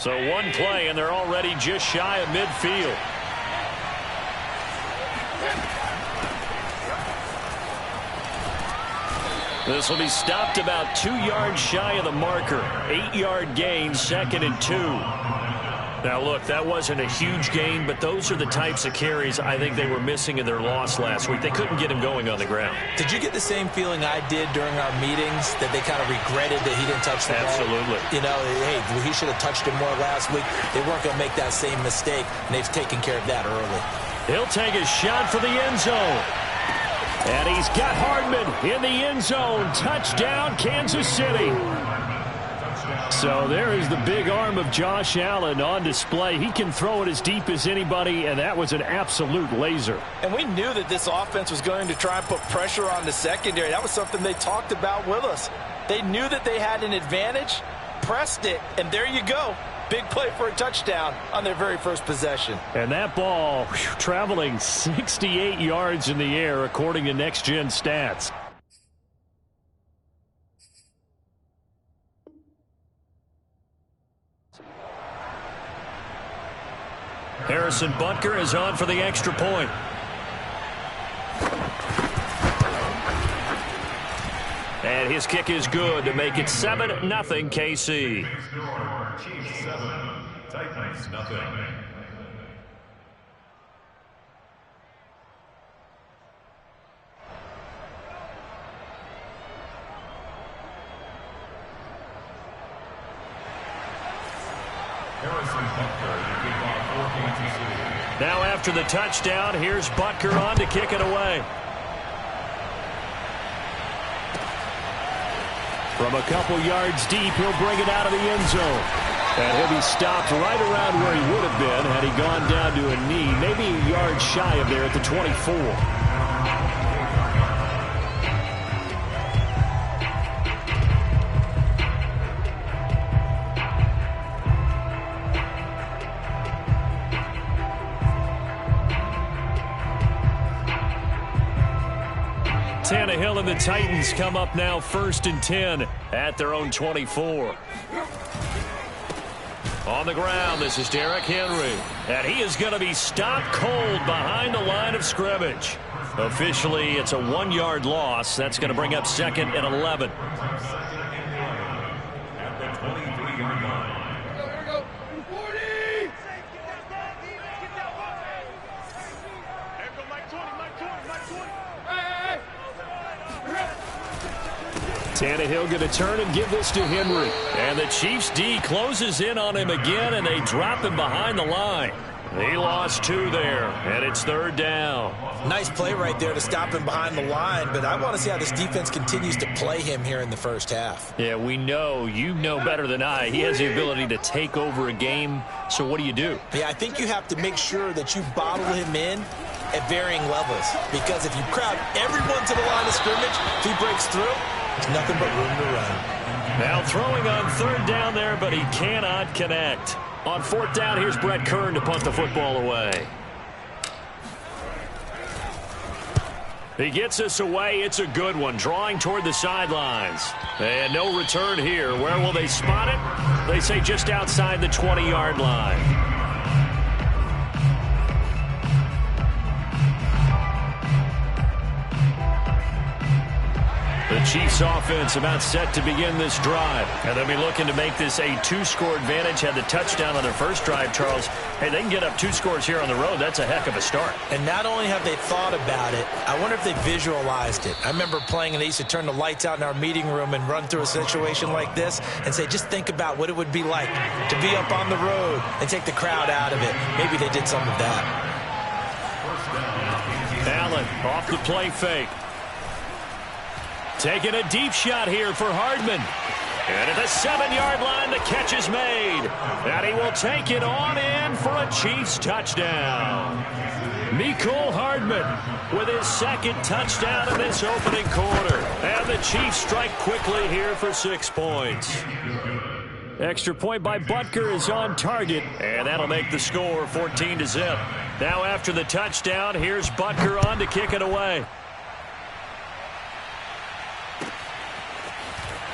So one play, and they're already just shy of midfield. This will be stopped about 2 yards shy of the marker. 8-yard gain, 2nd and 2. Now, look, that wasn't a huge gain, but those are the types of carries I think they were missing in their loss last week. They couldn't get him going on the ground. Did you get the same feeling I did during our meetings, that they kind of regretted that he didn't touch the ball? Absolutely. You know, hey, he should have touched it more last week. They weren't going to make that same mistake, and they've taken care of that early. He'll take a shot for the end zone. And he's got Hardman in the end zone. Touchdown, Kansas City. So there is the big arm of Josh Allen on display. He can throw it as deep as anybody, and that was an absolute laser. And we knew that this offense was going to try and put pressure on the secondary. That was something they talked about with us. They knew that they had an advantage, pressed it, and there you go. Big play for a touchdown on their very first possession. And that ball traveling 68 yards in the air, according to Next Gen Stats. Harrison Butker is on for the extra point. And his kick is good to make it 7-0 KC. Chiefs 7, Titans nothing. Now after the touchdown, here's Butker on to kick it away. From a couple yards deep, he'll bring it out of the end zone. And he'll be stopped right around where he would have been had he gone down to a knee, maybe a yard shy of there at the 24. Tannehill and the Titans come up now 1st and 10 at their own 24. On the ground, this is Derrick Henry. And he is going to be stopped cold behind the line of scrimmage. Officially, it's a 1-yard loss. That's going to bring up 2nd and 11. At the 23-yard line. Tannehill going to turn and give this to Henry. And the Chiefs D closes in on him again, and they drop him behind the line. He lost 2 there, and it's 3rd down. Nice play right there to stop him behind the line, but I want to see how this defense continues to play him here in the first half. Yeah, we know. You know better than I. He has the ability to take over a game, so what do you do? Yeah, I think you have to make sure that you bottle him in at varying levels, because if you crowd everyone to the line of scrimmage, if he breaks through, there's nothing but room to run. Now throwing on 3rd down there, but he cannot connect. On 4th down, here's Brett Kern to punt the football away. He gets us away. It's a good one, drawing toward the sidelines. And no return here. Where will they spot it? They say just outside the 20-yard line. The Chiefs offense about set to begin this drive. And they'll be looking to make this a 2-score advantage. Had the touchdown on their first drive, Charles. Hey, they can get up 2 scores here on the road. That's a heck of a start. And not only have they thought about it, I wonder if they visualized it. I remember playing and they used to turn the lights out in our meeting room and run through a situation like this and say, just think about what it would be like to be up on the road and take the crowd out of it. Maybe they did some of that. Allen off the play fake. Taking a deep shot here for Hardman. And at the 7-yard line, the catch is made. And he will take it on in for a Chiefs touchdown. Mecole Hardman with his 2nd touchdown in this opening quarter. And the Chiefs strike quickly here for 6 points. Extra point by Butker is on target. And that'll make the score 14-0. Now after the touchdown, here's Butker on to kick it away.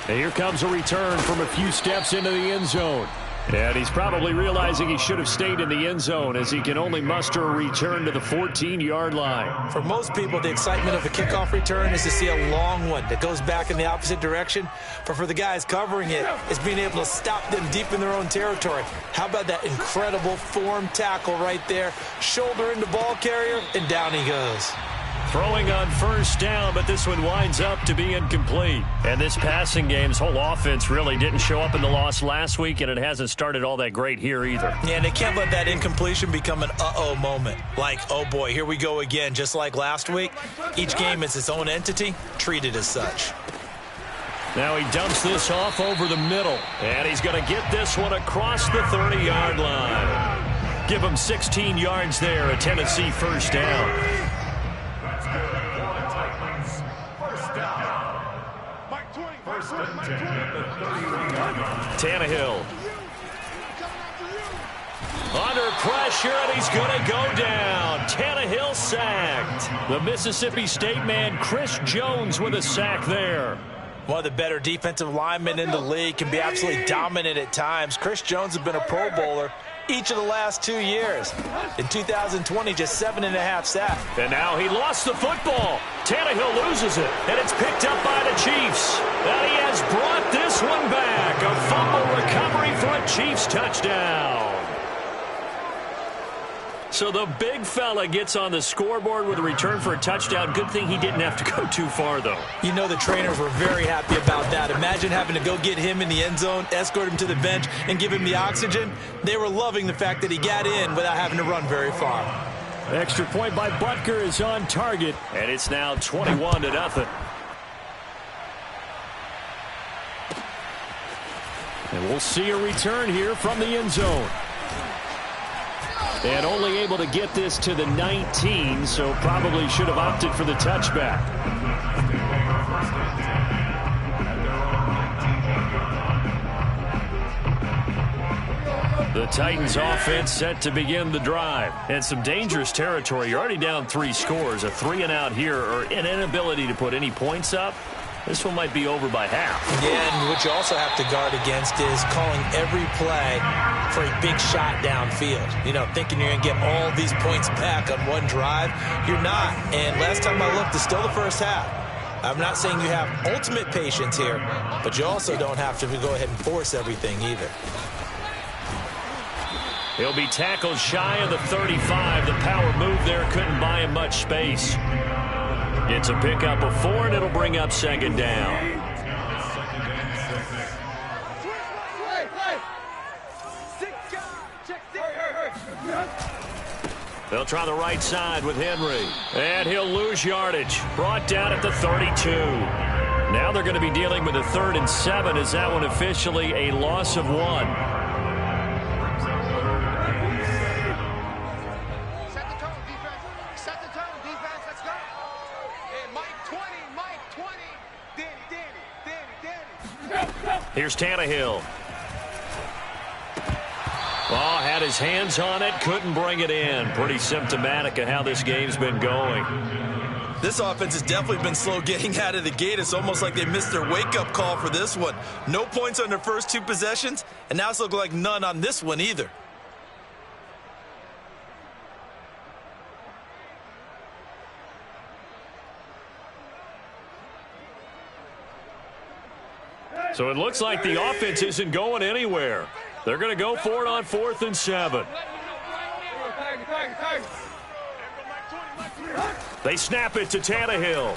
And here comes a return from a few steps into the end zone. And he's probably realizing he should have stayed in the end zone as he can only muster a return to the 14-yard line. For most people, the excitement of a kickoff return is to see a long one that goes back in the opposite direction. But for the guys covering it, it's being able to stop them deep in their own territory. How about that incredible form tackle right there? Shoulder into ball carrier, and down he goes. Throwing on first down, but this one winds up to be incomplete. And this passing game's whole offense really didn't show up in the loss last week, and it hasn't started all that great here either. Yeah, and they can't let that incompletion become an uh-oh moment. Like, oh boy, here we go again, just like last week. Each game is its own entity, treated as such. Now he dumps this off over the middle, and he's going to get this one across the 30-yard line. Give him 16 yards there, a Tennessee first down. Tannehill under pressure, and he's going to go down. Tannehill sacked. The Mississippi State man, Chris Jones, with a sack there. One of the better defensive linemen in the league, can be absolutely dominant at times. Chris Jones has been a Pro Bowler each of the last 2 years. In 2020, just 7.5 sacks. And now he lost the football. Tannehill loses it, and it's picked up by the Chiefs. And he has brought this one back. A fumble recovery for a Chiefs touchdown. So the big fella gets on the scoreboard with a return for a touchdown. Good thing he didn't have to go too far, though. You know the trainers were very happy about that. Imagine having to go get him in the end zone, escort him to the bench, and give him the oxygen. They were loving the fact that he got in without having to run very far. Extra point by Butker is on target, and it's now 21-0. And we'll see a return here from the end zone. And only able to get this to the 19, so probably should have opted for the touchback. The Titans offense set to begin the drive. And some dangerous territory. You're already down 3 scores. A 3-and-out here, or an inability to put any points up. This one might be over by half. Yeah, and what you also have to guard against is calling every play for a big shot downfield. You know, thinking you're going to get all these points back on one drive. You're not. And last time I looked, it's still the first half. I'm not saying you have ultimate patience here, but you also don't have to go ahead and force everything either. He'll be tackled shy of the 35. The power move there couldn't buy him much space. It's a pickup of 4, and it'll bring up second down. They'll try the right side with Henry. And he'll lose yardage. Brought down at the 32. Now they're going to be dealing with a 3rd and 7. Is that one officially a loss of 1? Here's Tannehill. Oh, had his hands on it, couldn't bring it in. Pretty symptomatic of how this game's been going. This offense has definitely been slow getting out of the gate. It's almost like they missed their wake-up call for this one. No points on their first 2 possessions, and now it's looking like none on this one either. So it looks like the offense isn't going anywhere. They're going to go for it on 4th and 7. They snap it to Tannehill.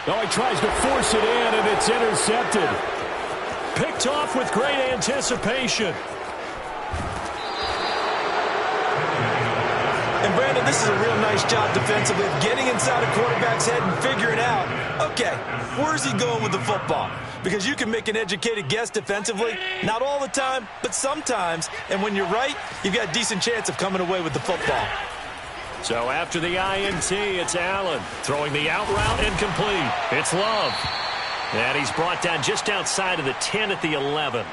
Oh, he tries to force it in, and it's intercepted. Picked off with great anticipation. And Brandon, this is a real nice job defensively of getting inside a quarterback's head and figuring out, okay, where's he going with the football? Because you can make an educated guess defensively, not all the time, but sometimes. And when you're right, you've got a decent chance of coming away with the football. So after the INT, it's Allen throwing the out route incomplete. It's Love. And he's brought down just outside of the 10 at the 11.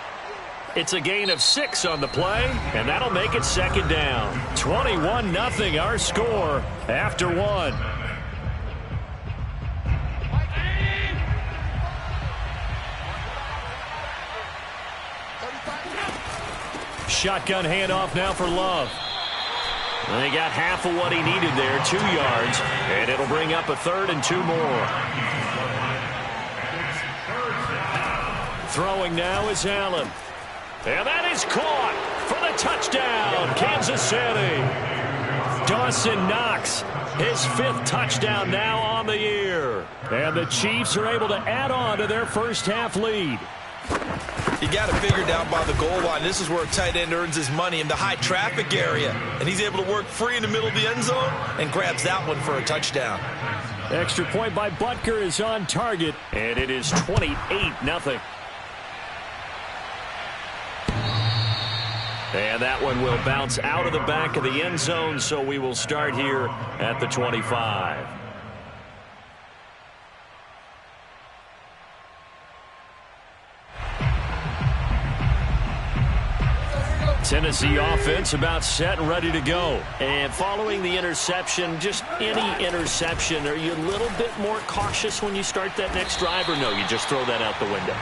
It's a gain of 6 on the play, and that'll make it second down. 21-0 our score after 1. shotgun handoff now for Love. And he got half of what he needed there, 2 yards, and it'll bring up a 3rd and 2 more. Throwing now is Allen. And that is caught for the touchdown, Kansas City. Dawson Knox, his 5th touchdown now on the year. And the Chiefs are able to add on to their first half lead. You got to figure down by the goal line. This is where a tight end earns his money, in the high traffic area. And he's able to work free in the middle of the end zone and grabs that one for a touchdown. Extra point by Butker is on target, and it is 28-0. And that one will bounce out of the back of the end zone, so we will start here at the 25. Tennessee offense about set and ready to go. And following the interception, just any interception, are you a little bit more cautious when you start that next drive, or no, you just throw that out the window?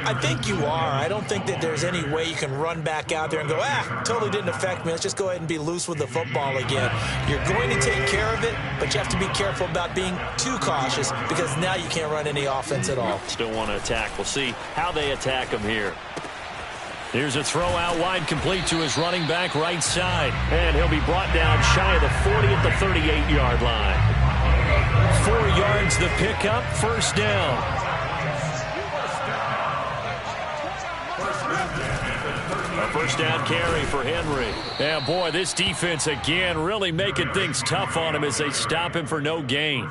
I think you are. I don't think that there's any way you can run back out there and go, totally didn't affect me. Let's just go ahead and be loose with the football again. You're going to take care of it, but you have to be careful about being too cautious, because now you can't run any offense at all. Still want to attack. We'll see how they attack him here. Here's a throw out wide, complete to his running back right side. And he'll be brought down shy of the 40 at the 38-yard line. 4 yards the pickup, first down. A first down carry for Henry. Yeah, boy, this defense again really making things tough on him as they stop him for no gain.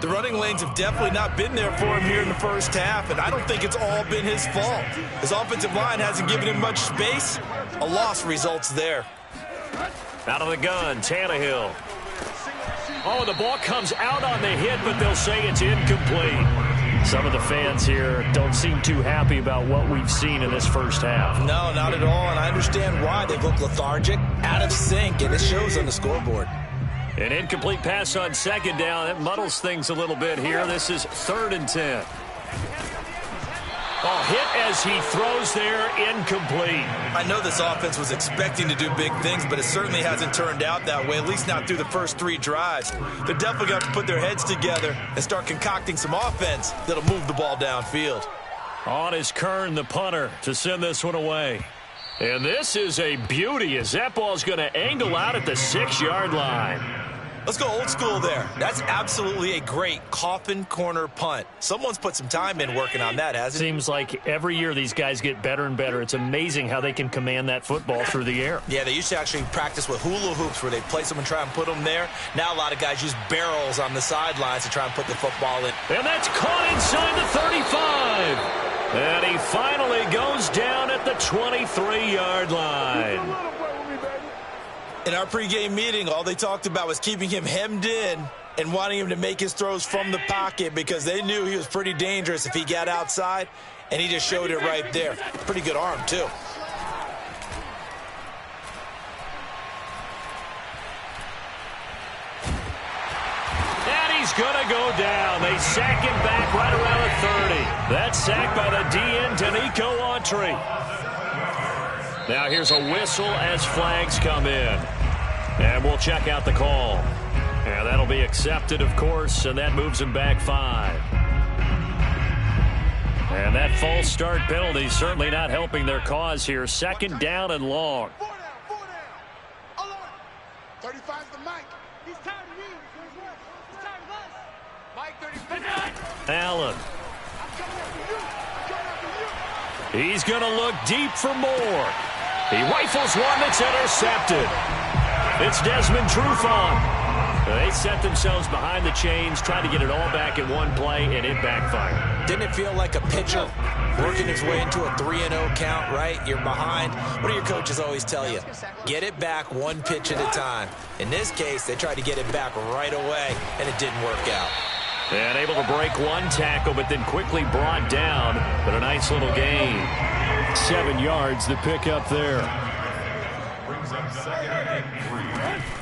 The running lanes have definitely not been there for him here in the first half, and I don't think it's all been his fault. His offensive line hasn't given him much space. A loss results there. Out of the gun, Tannehill. Oh, the ball comes out on the hit, but they'll say it's incomplete. Some of the fans here don't seem too happy about what we've seen in this first half. No, not at all, and I understand why. They've looked lethargic, out of sync, and it shows on the scoreboard. An incomplete pass on second down. That muddles things a little bit here. This is 3rd and 10. Oh, hit as he throws there, incomplete. I know this offense was expecting to do big things, but it certainly hasn't turned out that way, at least not through the first 3 drives. They're definitely going to have to put their heads together and start concocting some offense that'll move the ball downfield. On is Kern, the punter, to send this one away. And this is a beauty as that ball's going to angle out at the 6-yard line. Let's go old school there. That's absolutely a great coffin corner punt. Someone's put some time in working on that, hasn't it? Seems like every year these guys get better and better. It's amazing how they can command that football through the air. Yeah, they used to actually practice with hula hoops where they place them and try and put them there. Now a lot of guys use barrels on the sidelines to try and put the football in. And that's caught inside the 35. And he finally goes down at the 23-yard line. In our pregame meeting, all they talked about was keeping him hemmed in and wanting him to make his throws from the pocket because they knew he was pretty dangerous if he got outside, and he just showed it right there. Pretty good arm, too. And he's going to go down. They sack him back right around the 30. That's sacked by the DN, Danico Autry. Now here's a whistle as flags come in. And we'll check out the call. And that'll be accepted, of course, and that moves him back 5. And that false start penalty certainly not helping their cause here. 2nd down and long. 35's the Mike. He's tired of you. He's tired of us. Mike 35. Allen. He's going to look deep for more. He rifles one that's intercepted. It's Desmond Trufant. They set themselves behind the chains, trying to get it all back in one play, and it backfired. Didn't it feel like a pitcher working his way into a 3-0 count, right? You're behind. What do your coaches always tell you? Get it back one pitch at a time. In this case, they tried to get it back right away, and it didn't work out. And able to break one tackle, but then quickly brought down. But a nice little gain. 7 yards, the pickup there.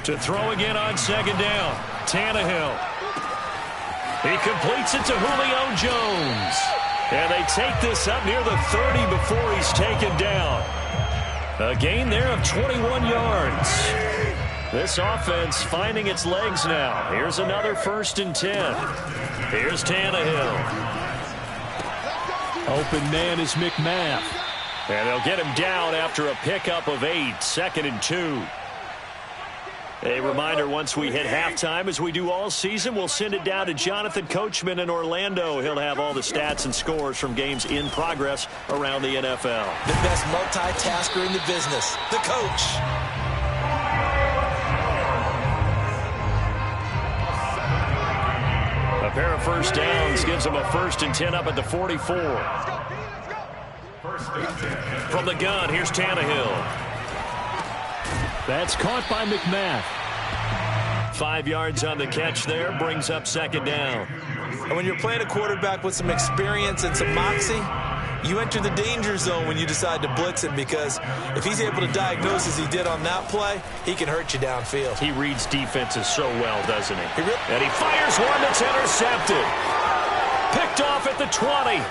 To throw again on 2nd down. Tannehill. He completes it to Julio Jones. And they take this up near the 30 before he's taken down. A gain there of 21 yards. This offense finding its legs now. Here's another 1st and 10. Here's Tannehill. Open man is McMath. And they'll get him down after a pickup of 8, 2nd and 2. A reminder, once we hit halftime, as we do all season, we'll send it down to Jonathan Coachman in Orlando. He'll have all the stats and scores from games in progress around the NFL. The best multitasker in the business, the coach. A pair of 1st downs gives them a 1st and 10 up at the 44. From the gun, here's Tannehill. That's caught by McMath. 5 yards on the catch there, brings up 2nd down. And when you're playing a quarterback with some experience and some moxie, you enter the danger zone when you decide to blitz him, because if he's able to diagnose as he did on that play, he can hurt you downfield. He reads defenses so well, doesn't he? And he fires one that's intercepted. Picked off at the 20.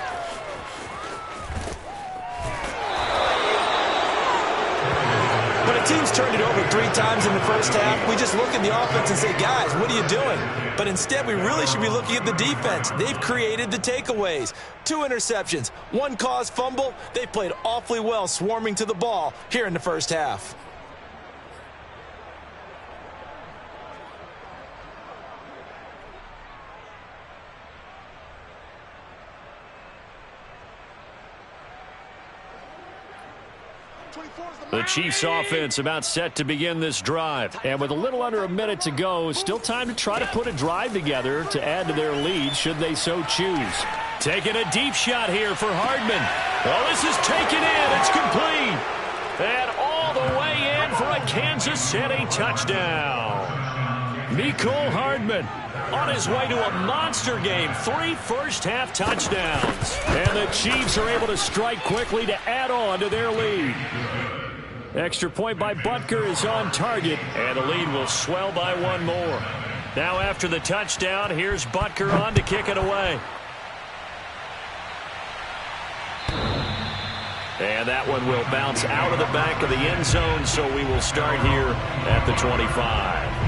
When a team's turned it over 3 times in the first half, we just look at the offense and say, guys, what are you doing? But instead, we really should be looking at the defense. They've created the takeaways. 2 interceptions, 1 caused fumble. They played awfully well swarming to the ball here in the first half. The Chiefs offense about set to begin this drive. And with a little under a minute to go, still time to try to put a drive together to add to their lead should they so choose. Taking a deep shot here for Hardman. Well, this is taken in. It's complete. And all the way in for a Kansas City touchdown. Mecole Hardman on his way to a monster game. 3 first-half touchdowns. And the Chiefs are able to strike quickly to add on to their lead. Extra point by Butker is on target, and the lead will swell by 1 more. Now after the touchdown, here's Butker on to kick it away. And that one will bounce out of the back of the end zone, so we will start here at the 25.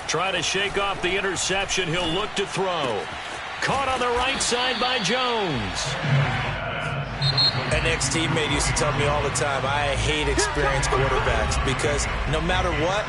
Try to shake off the interception. He'll look to throw. Caught on the right side by Jones. An ex-teammate used to tell me all the time, I hate experienced quarterbacks because no matter what,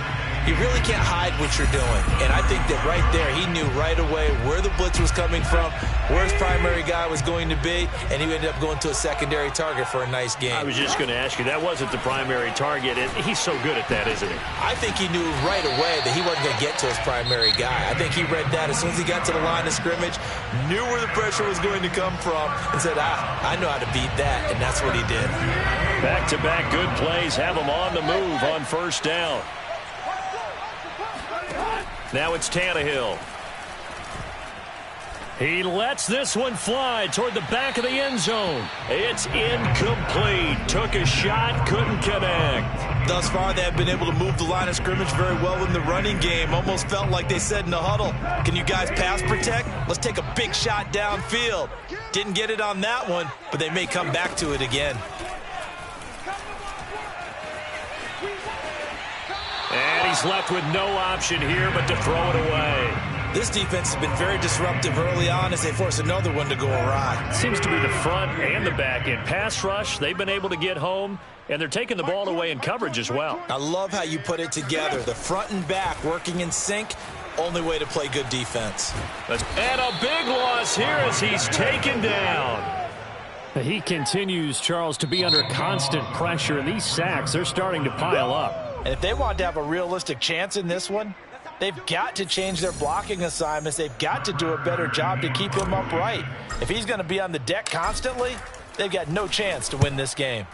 you really can't hide what you're doing. And I think that right there, he knew right away where the blitz was coming from, where his primary guy was going to be, and he ended up going to a secondary target for a nice game. I was just going to ask you, that wasn't the primary target, and he's so good at that, isn't he? I think he knew right away that he wasn't going to get to his primary guy. I think he read that as soon as he got to the line of scrimmage, knew where the pressure was going to come from, and said, I know how to beat that, and that's what he did. Back-to-back good plays have him on the move on 1st down. Now it's Tannehill. He lets this one fly toward the back of the end zone. It's incomplete. Took a shot, couldn't connect. Thus far, they have been able to move the line of scrimmage very well in the running game. Almost felt like they said in the huddle, can you guys pass protect? Let's take a big shot downfield. Didn't get it on that one, but they may come back to it again. And he's left with no option here but to throw it away. This defense has been very disruptive early on as they force another one to go awry. Seems to be the front and the back end. Pass rush, they've been able to get home, and they're taking the ball away in coverage as well. I love how you put it together. The front and back working in sync, only way to play good defense. And a big loss here as he's taken down. He continues, Charles, to be under constant pressure, and these sacks, they're starting to pile up. And if they want to have a realistic chance in this one, they've got to change their blocking assignments. They've got to do a better job to keep him upright. If he's going to be on the deck constantly, they've got no chance to win this game.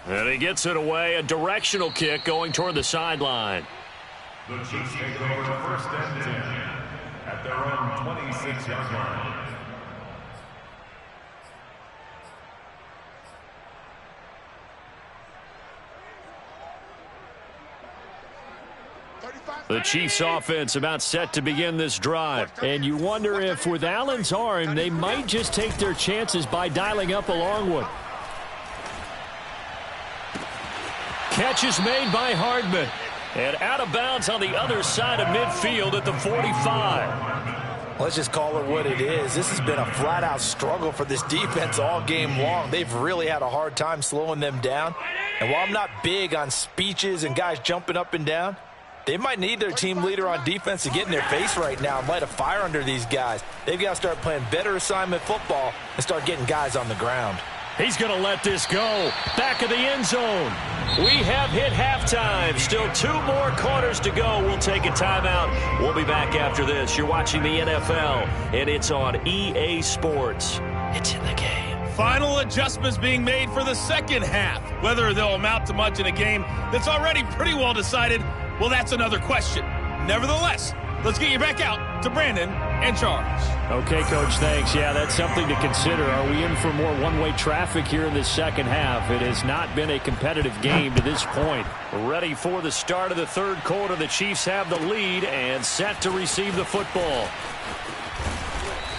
And he gets it away, a directional kick going toward the sideline. The Chiefs take over 1st and 10 at their own 26-yard line. The Chiefs offense about set to begin this drive. And you wonder if with Allen's arm, they might just take their chances by dialing up a long one. Catch is made by Hardman. And out of bounds on the other side of midfield at the 45. Let's just call it what it is. This has been a flat-out struggle for this defense all game long. They've really had a hard time slowing them down. And while I'm not big on speeches and guys jumping up and down, they might need their team leader on defense to get in their face right now and light a fire under these guys. They've got to start playing better assignment football and start getting guys on the ground. He's going to let this go. Back of the end zone. We have hit halftime. Still 2 more quarters to go. We'll take a timeout. We'll be back after this. You're watching the NFL, and it's on EA Sports. It's in the game. Final adjustments being made for the second half. Whether they'll amount to much in a game that's already pretty well decided, well, that's another question. Nevertheless, let's get you back out to Brandon and Charles. Okay, Coach, thanks. Yeah, that's something to consider. Are we in for more one-way traffic here in the second half? It has not been a competitive game to this point. Ready for the start of the third quarter. The Chiefs have the lead and set to receive the football.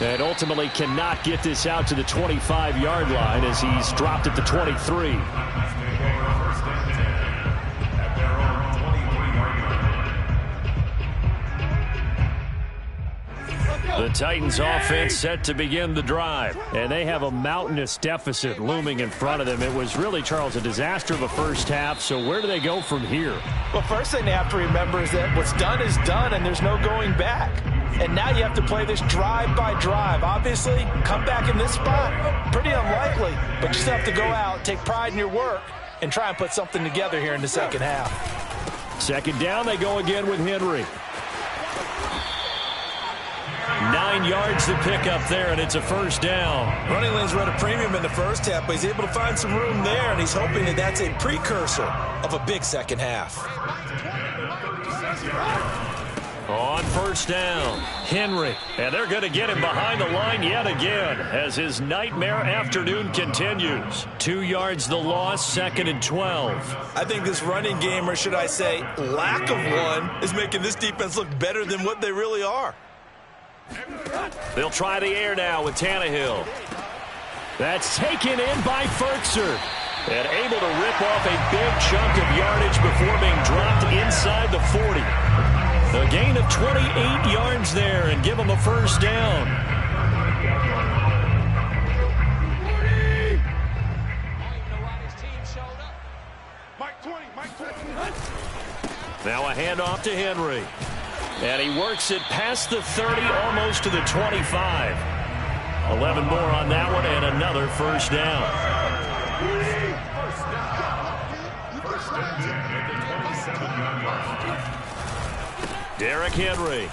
And ultimately cannot get this out to the 25-yard line as he's dropped at the 23. The Titans offense set to begin the drive, and they have a mountainous deficit looming in front of them. It was really, Charles, a disaster of a first half, so where do they go from here? Well, first thing they have to remember is that what's done is done, and there's no going back. And now you have to play this drive by drive. Obviously, come back in this spot, pretty unlikely, but you just have to go out, take pride in your work, and try and put something together here in the second half. Second down, they go again with Henry. 9 yards to pick up there, and it's a first down. Running lanes were at a premium in the first half, but he's able to find some room there, and he's hoping that that's a precursor of a big second half. On first down, Henry. And they're going to get him behind the line yet again as his nightmare afternoon continues. 2 yards the loss, second and 12. I think this running game, or should I say lack of one, is making this defense look better than what they really are. They'll try the air now with Tannehill. That's taken in by Ferkser. And able to rip off a big chunk of yardage before being dropped inside the 40. A gain of 28 yards there and give him a first down. Now a handoff to Henry. And he works it past the 30, almost to the 25. 11 more on that one, and another first down. Derrick Henry.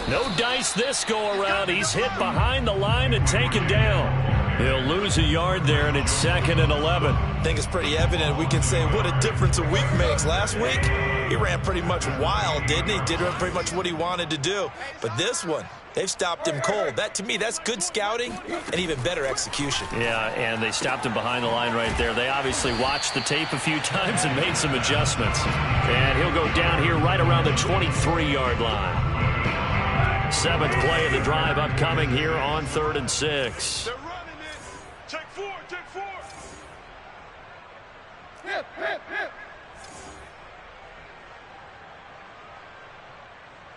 No dice this go-around. He's hit behind the line and taken down. He'll lose a yard there, and it's second and 11. I think it's pretty evident. We can say what a difference a week makes. Last week, he ran pretty much wild, didn't he? Did pretty much what he wanted to do. But this one, they've stopped him cold. That, to me, that's good scouting and even better execution. Yeah, and they stopped him behind the line right there. They obviously watched the tape a few times and made some adjustments. And he'll go down here right around the 23-yard line. Seventh play of the drive upcoming here on 3rd and 6. Take four, take four. Hip, hip, hip.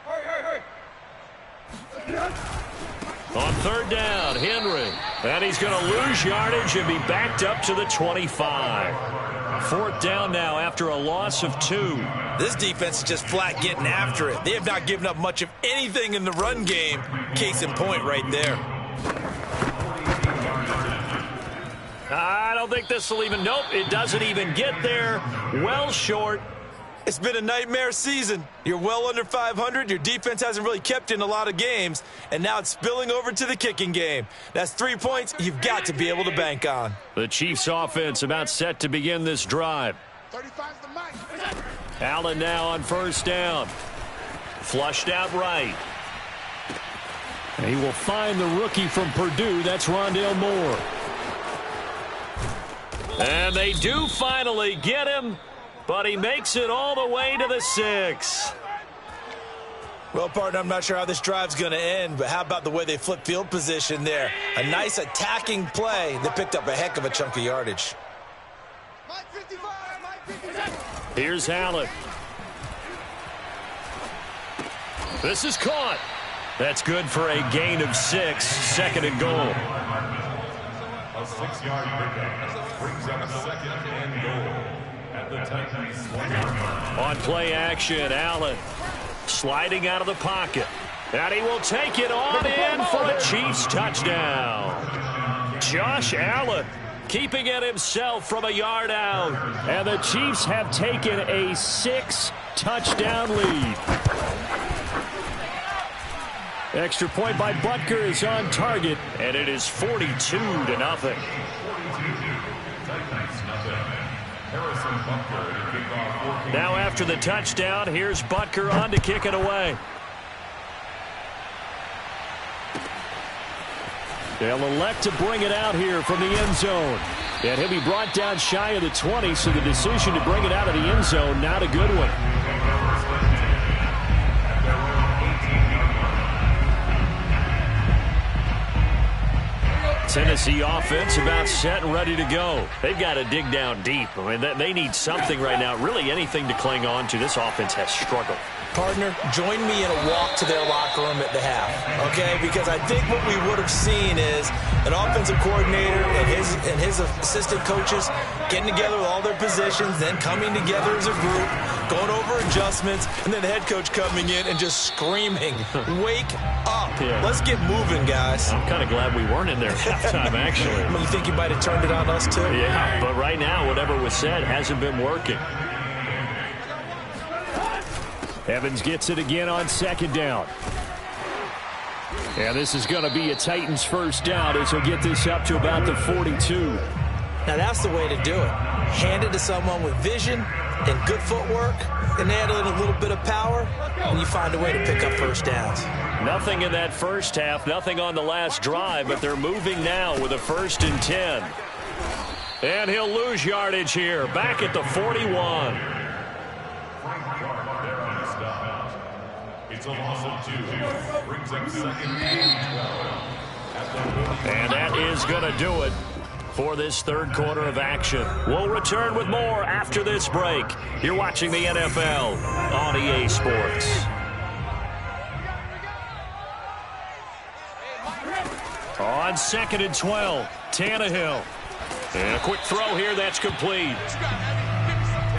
Hurry, hurry, hurry. On 3rd down, Henry. And he's going to lose yardage and be backed up to the 25. 4th down now after a loss of 2. This defense is just flat getting after it. They have not given up much of anything in the run game. Case in point right there. I don't think this will even, nope, it doesn't even get there. Well short. It's been a nightmare season. You're well under 500. Your defense hasn't really kept you in a lot of games, and now it's spilling over to the kicking game. That's 3 points you've got to be able to bank on. The Chiefs offense about set to begin this drive. 35's the mic. Allen now on 1st down. Flushed out right. And he will find the rookie from Purdue. That's Rondale Moore. And they do finally get him, but he makes it all the way to the 6. Well, partner, I'm not sure how this drive's going to end, but how about the way they flip field position there? A nice attacking play that picked up a heck of a chunk of yardage. Here's Allen. This is caught. That's good for a gain of 6, second and goal. A 6-yard pickup brings up a second and goal at the Titans 1-yard line. On play action, Allen sliding out of the pocket. And he will take it on in for a Chiefs touchdown. Josh Allen keeping it himself from a yard out. And the Chiefs have taken a 6-touchdown lead. Extra point by Butker is on target, and it is 42-0. Now after the touchdown, here's Butker on to kick it away. They'll elect to bring it out here from the end zone. And he'll be brought down shy of the 20, so the decision to bring it out of the end zone, not a good one. Tennessee offense about set and ready to go. They've got to dig down deep. I mean, they need something right now, really anything to cling on to. This offense has struggled. Partner, join me in a walk to their locker room at the half, okay? Because I think what we would have seen is an offensive coordinator and his assistant coaches getting together with all their positions, then coming together as a group, going over adjustments, and then the head coach coming in and just screaming, wake up. Yeah. Let's get moving, guys. I'm kind of glad we weren't in there at halftime, actually. You think you might have turned it on us, too? Yeah, but right now, whatever was said hasn't been working. Evans gets it again on second down. And this is going to be a Titans first down as he'll get this up to about the 42. Now that's the way to do it. Hand it to someone with vision and good footwork, and add in a little bit of power, and you find a way to pick up first downs. Nothing in that first half, nothing on the last drive, but they're moving now with a 1st and 10. And he'll lose yardage here, back at the 41. It's a loss of 2. Brings up 2nd and 12. And that is going to do it for this third quarter of action. We'll return with more after this break. You're watching the NFL on EA Sports. On 2nd and 12, Tannehill. And a quick throw here, that's complete.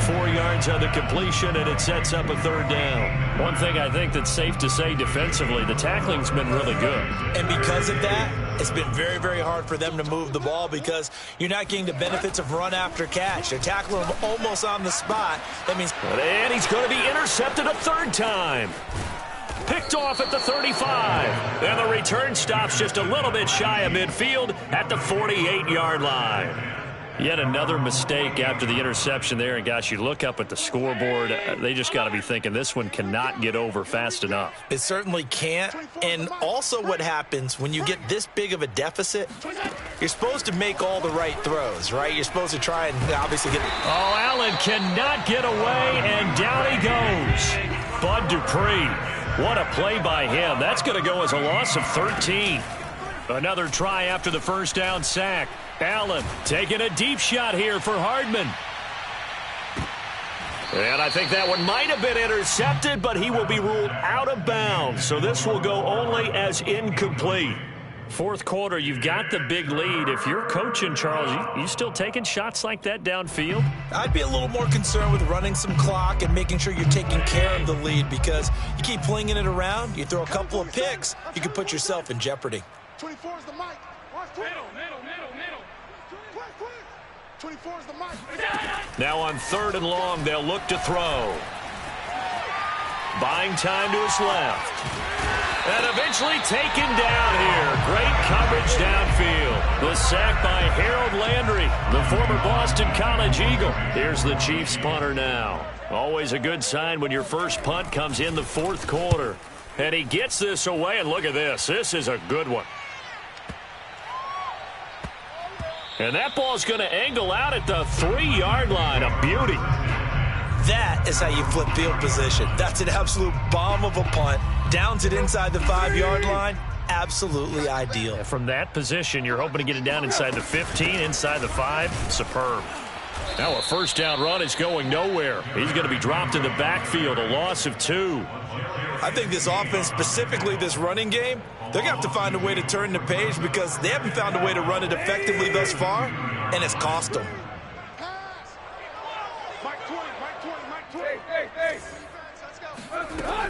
4 yards on the completion, and it sets up a third down. One thing I think that's safe to say defensively, the tackling's been really good. And because of that, it's been very, very hard for them to move the ball because you're not getting the benefits of run after catch. They're tackling him almost on the spot. That means... And he's going to be intercepted a third time. Picked off at the 35. And the return stops just a little bit shy of midfield at the 48-yard line. Yet another mistake after the interception there. And, gosh, you look up at the scoreboard, they just got to be thinking this one cannot get over fast enough. It certainly can't. And also what happens when you get this big of a deficit, you're supposed to make all the right throws, right? You're supposed to try and obviously get... Oh, Allen cannot get away, and down he goes. Bud Dupree, what a play by him. That's going to go as a loss of 13. Another try after the first down sack. Allen taking a deep shot here for Hardman. And I think that one might have been intercepted, but he will be ruled out of bounds. So this will go only as incomplete. Fourth quarter, you've got the big lead. If you're coaching, Charles, you still taking shots like that downfield? I'd be a little more concerned with running some clock and making sure you're taking care of the lead because you keep flinging it around, you throw a couple of picks, you could put yourself in jeopardy. 24 is the mic. Middle. 24 is the mic. Now on 3rd and long, they'll look to throw. Buying time to his left. And eventually taken down here. Great coverage downfield. The sack by Harold Landry, the former Boston College Eagle. Here's the Chiefs punter now. Always a good sign when your first punt comes in the fourth quarter. And he gets this away, and look at this. This is a good one. And that ball's going to angle out at the 3-yard line. A beauty. That is how you flip field position. That's an absolute bomb of a punt Downs it inside the 5-yard line. Absolutely ideal. From that position, you're hoping to get it down inside the 15, inside the 5. Superb. Now a first down run is going nowhere. He's going to be dropped in the backfield, a loss of 2. I think this offense, specifically this running game, they're going to have to find a way to turn the page because they haven't found a way to run it effectively thus far, and it's cost them.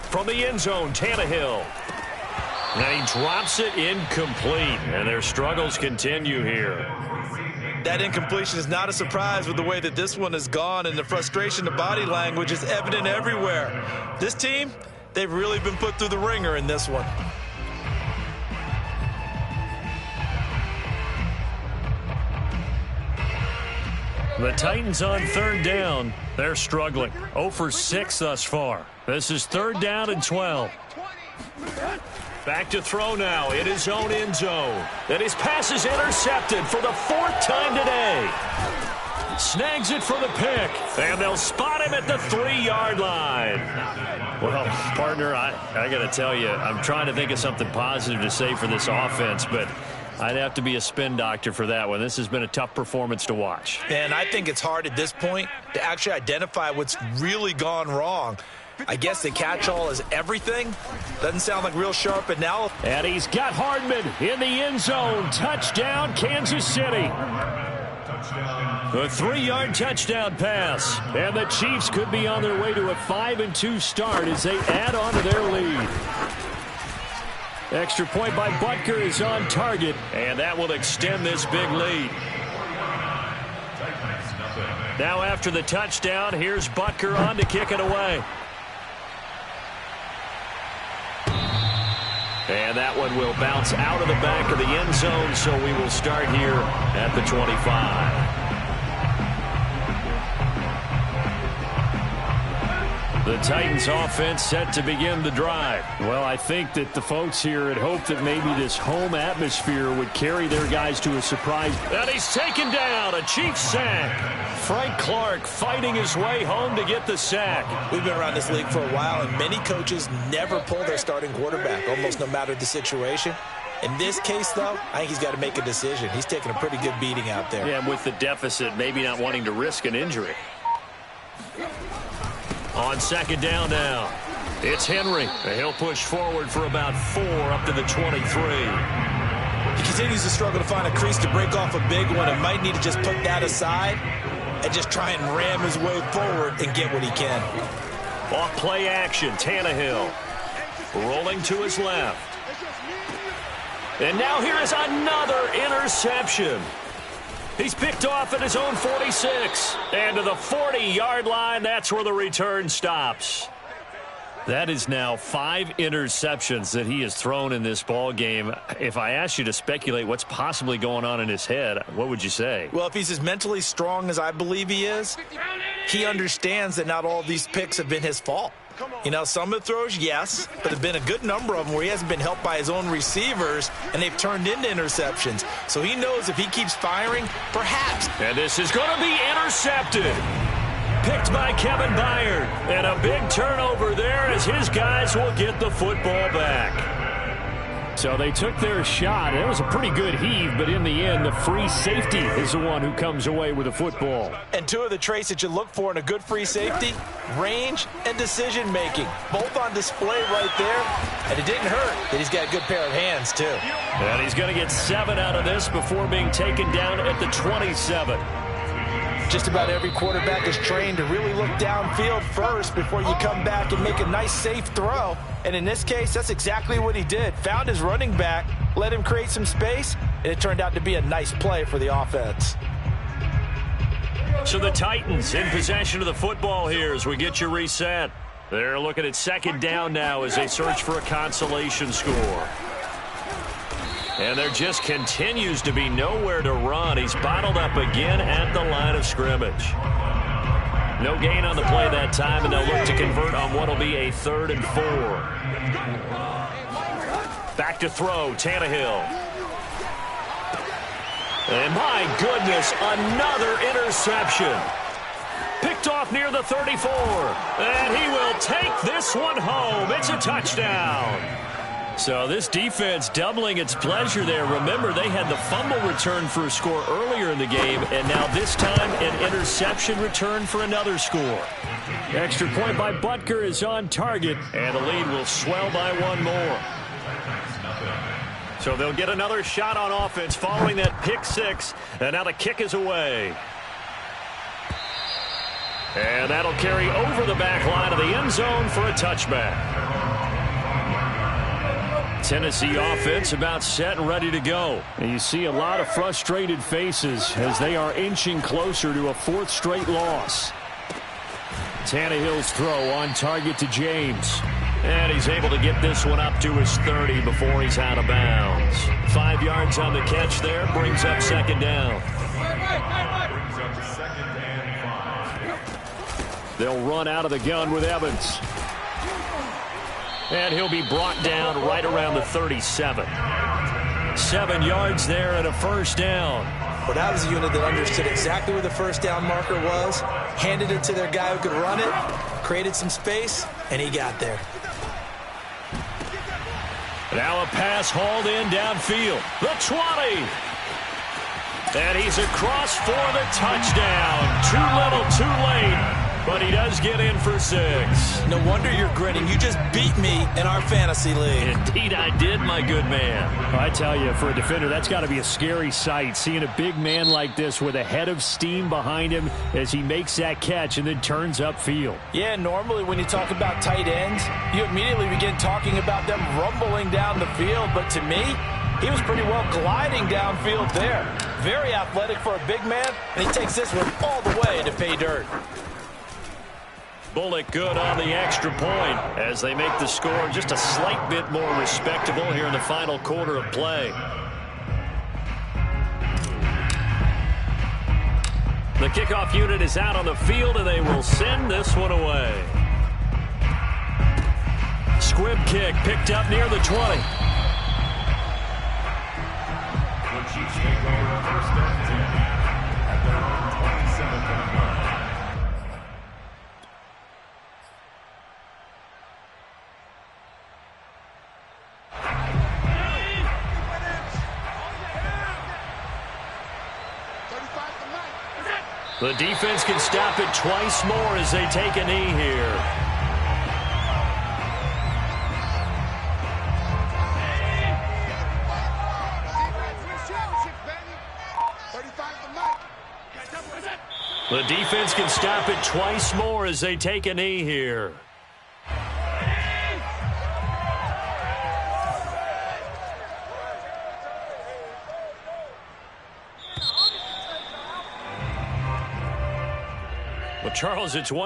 From the end zone, Tannehill. And he drops it incomplete, and their struggles continue here. That incompletion is not a surprise with the way that this one has gone, and the frustration, the body language is evident everywhere. This team, they've really been put through the ringer in this one. The Titans on third down. They're struggling. 0 for 6 thus far. This is 3rd down and 12. Back to throw now in his own end zone. And his pass is intercepted for the 4th time today. Snags it for the pick. And they'll spot him at the 3-yard line. Well, partner, I got to tell you, I'm trying to think of something positive to say for this offense, but I'd have to be a spin doctor for that one. This has been a tough performance to watch. And I think it's hard at this point to actually identify what's really gone wrong. I guess the catch-all is everything. Doesn't sound like real sharp analysis. And he's got Hardman in the end zone. Touchdown, Kansas City. A 3-yard touchdown pass. And the Chiefs could be on their way to a 5-2 start as they add on to their lead. Extra point by Butker is on target, and that will extend this big lead. Now after the touchdown, here's Butker on to kick it away. And that one will bounce out of the back of the end zone, so we will start here at the 25. The Titans offense set to begin the drive. Well, I think that the folks here had hoped that maybe this home atmosphere would carry their guys to a surprise. And he's taken down, a Chiefs sack. Frank Clark fighting his way home to get the sack. We've been around this league for a while, and many coaches never pull their starting quarterback, almost no matter the situation. In this case, though, I think he's got to make a decision. He's taking a pretty good beating out there. Yeah, and with the deficit, maybe not wanting to risk an injury. On 2nd down now, it's Henry. He'll push forward for about 4 up to the 23. He continues to struggle to find a crease to break off a big one and might need to just put that aside and just try and ram his way forward and get what he can. Off play action, Tannehill rolling to his left. And now here is another interception. He's picked off at his own 46. And to the 40-yard line, that's where the return stops. That is now 5 interceptions that he has thrown in this ball game. If I asked you to speculate what's possibly going on in his head, what would you say? Well, if he's as mentally strong as I believe he is, he understands that not all of these picks have been his fault. You know, some of the throws, yes, but there have been a good number of them where he hasn't been helped by his own receivers, and they've turned into interceptions. So he knows if he keeps firing, perhaps. And this is going to be intercepted. Picked by Kevin Byard. And a big turnover there as his guys will get the football back. So they took their shot. It was a pretty good heave, but in the end, the free safety is the one who comes away with the football. And 2 of the traits that you look for in a good free safety, range and decision-making, both on display right there. And it didn't hurt that he's got a good pair of hands, too. And he's going to get 7 out of this before being taken down at the 27. Just about every quarterback is trained to really look downfield first before you come back and make a nice, safe throw. And in this case, that's exactly what he did. Found his running back, let him create some space, and it turned out to be a nice play for the offense. So the Titans in possession of the football here as we get you reset. They're looking at 2nd down now as they search for a consolation score. And there just continues to be nowhere to run. He's bottled up again at the line of scrimmage. No gain on the play that time, and they'll look to convert on what will be a 3rd and 4. Back to throw, Tannehill. And my goodness, another interception. Picked Tipped off near the 34. And he will take this one home. It's a touchdown. So this defense doubling its pleasure there. Remember, they had the fumble return for a score earlier in the game, and now this time an interception return for another score. Extra point by Butker is on target, and the lead will swell by one more. So they'll get another shot on offense following that pick six, and now the kick is away. And that'll carry over the back line of the end zone for a touchback. Tennessee offense about set and ready to go. And you see a lot of frustrated faces as they are inching closer to a fourth straight loss. Tannehill's throw on target to James. And he's able to get this one up to his 30 before he's out of bounds. 5 yards on the catch there, brings up second down. They'll run out of the gun with Evans. And he'll be brought down right around the 37. 7 yards there and a first down. Well, that was a unit that understood exactly where the first down marker was, handed it to their guy who could run it, created some space, and he got there. Now a pass hauled in downfield. The 20. And he's across for the touchdown. Too little, too late. But he does get in for 6. No wonder you're grinning. You just beat me in our fantasy league. Indeed I did, my good man. I tell you, for a defender, that's got to be a scary sight, seeing a big man like this with a head of steam behind him as he makes that catch and then turns upfield. Yeah, normally when you talk about tight ends, you immediately begin talking about them rumbling down the field. But to me, he was pretty well gliding downfield there. Very athletic for a big man, and he takes this one all the way to pay dirt. Bullock good on the extra point as they make the score just a slight bit more respectable here in the final quarter of play. The kickoff unit is out on the field, and they will send this one away. Squib kick picked up near the 20. The Chiefs take over first and 10 at their own 27-yard line. The defense can stop it twice more as they take a knee here. The defense can stop it twice more as they take a knee here. Well, Charles, it's one.